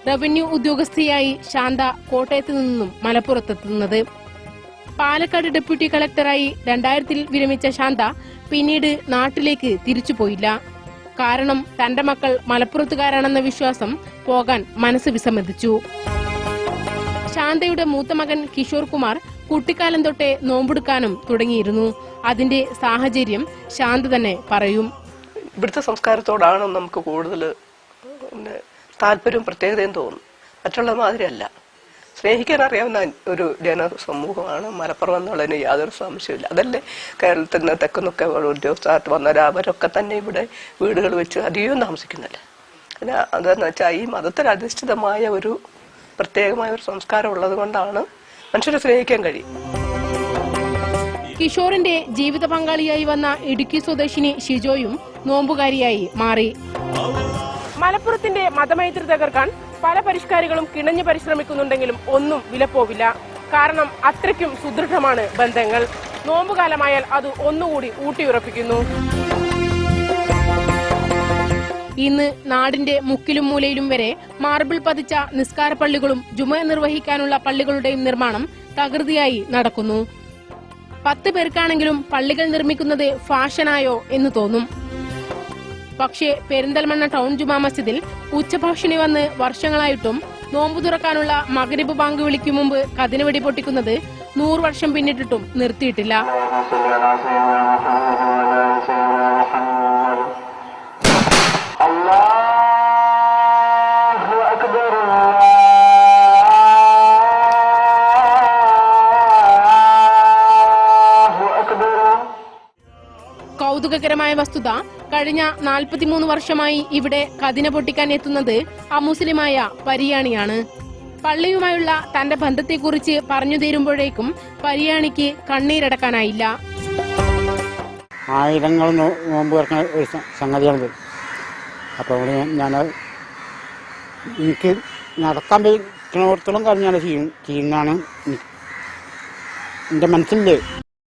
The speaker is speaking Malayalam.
റവന്യൂ ഉദ്യോഗസ്ഥയായി ശാന്ത കോട്ടയത്ത് നിന്നും മലപ്പുറത്തെത്തുന്നത്. പാലക്കാട് ഡെപ്യൂട്ടി കളക്ടറായി 2000-ൽ വിരമിച്ച ശാന്ത പിന്നീട് നാട്ടിലേക്ക് തിരിച്ചുപോയില്ല. കാരണം തന്റെ മക്കൾ മലപ്പുറത്തുകാരാണെന്ന വിശ്വാസം പോകാൻ മനസ്സ് വിസമ്മതിച്ചു. ശാന്തയുടെ മൂത്ത മകൻ കിഷോർ കുമാർ കുട്ടിക്കാലം തൊട്ടേ നോമ്പെടുക്കാനും തുടങ്ങിയിരുന്നു. അതിന്റെ സാഹചര്യം ശാന്ത തന്നെ പറയും. ഇവിടുത്തെ സംസ്കാരത്തോടാണ് നമുക്ക് കൂടുതൽ താല്പര്യവും പ്രത്യേകതയും തോന്നും. മറ്റുള്ള മാതിരിയല്ല. സ്നേഹിക്കാൻ അറിയാവുന്ന ഒരു ജനസമൂഹമാണ് മലപ്പുറം എന്നുള്ളതിന് യാതൊരു സംശയമില്ല. അതല്ലേ കേരളത്തിൽ നിന്ന് തെക്കുന്നൊക്കെ ഉദ്യോഗസ്ഥർ വന്നവർ അവരൊക്കെ തന്നെ ഇവിടെ വീടുകൾ വെച്ച് അധികവും താമസിക്കുന്നില്ല. അതെന്ന് വെച്ചാൽ ഈ മതത്തിൽ അധിഷ്ഠിതമായ ഒരു പ്രത്യേകമായ ഒരു സംസ്കാരം ഉള്ളത് കൊണ്ടാണ് മനുഷ്യരെ സ്നേഹിക്കാൻ കഴിയും. കിഷോറിന്റെ ജീവിത പങ്കാളിയായി വന്ന ഇടുക്കി സ്വദേശിനി ഷിജോയും നോമ്പുകാരിയായി മാറി. മലപ്പുറത്തിന്റെ മതമൈത്രി തകർക്കാൻ പല പരിഷ്കാരികളും കിണഞ്ഞു പരിശ്രമിക്കുന്നുണ്ടെങ്കിലും ഒന്നും വിലപ്പോവില്ല. കാരണം അത്രയ്ക്കും സുദൃഢമാണ് ബന്ധങ്ങൾ. നോമ്പുകാലമായാൽ അത് ഒന്നുകൂടി ഊട്ടിയുറപ്പിക്കുന്നു. ഇന്ന് നാടിന്റെ മുക്കിലും മൂലയിലും വരെ മാർബിൾ പതിച്ച നിസ്കാര പള്ളികളും ജുമ നിർവഹിക്കാനുള്ള പള്ളികളുടെയും നിർമ്മാണം തകൃതിയായി നടക്കുന്നു. 10 പേർക്കാണെങ്കിലും പള്ളികൾ നിർമ്മിക്കുന്നത് ഫാഷനായോ എന്ന് തോന്നും. പക്ഷേ പെരിന്തൽമണ്ണ ടൗൺ ജുമാ മസ്ജിദിൽ ഉച്ചഭാഷിണി വന്ന് വർഷങ്ങളായിട്ടും നോമ്പു തുറക്കാനുള്ള മഗ്രിബ് ബാങ്ക് വിളിക്കും മുമ്പ് കതിനവെടി പൊട്ടിക്കുന്നത് 100 വർഷം പിന്നിട്ടിട്ടും നിർത്തിയിട്ടില്ല. കൗതുകകരമായ വസ്തുത, കഴിഞ്ഞ 43 വർഷമായി ഇവിടെ കതിന പൊട്ടിക്കാൻ എത്തുന്നത് അമുസ്ലിമായ പരിയാണിയാണ്. പള്ളിയുമായുള്ള തന്റെ ബന്ധത്തെക്കുറിച്ച് പറഞ്ഞു തീരുമ്പോഴേക്കും പരിയാണിക്ക് കണ്ണീരടക്കാനായില്ല. ആയിരങ്ങൾ നോമ്പ് തുറക്കുന്ന ഒരു സംഗതിയാണിത്. അപ്പോൾ എനിക്ക് നടക്കാൻ പറ്റുന്നിടത്തോളം കാര്യം ഞാൻ ചെയ്യുന്നതാണ് എൻ്റെ മനസ്സിൻ്റെ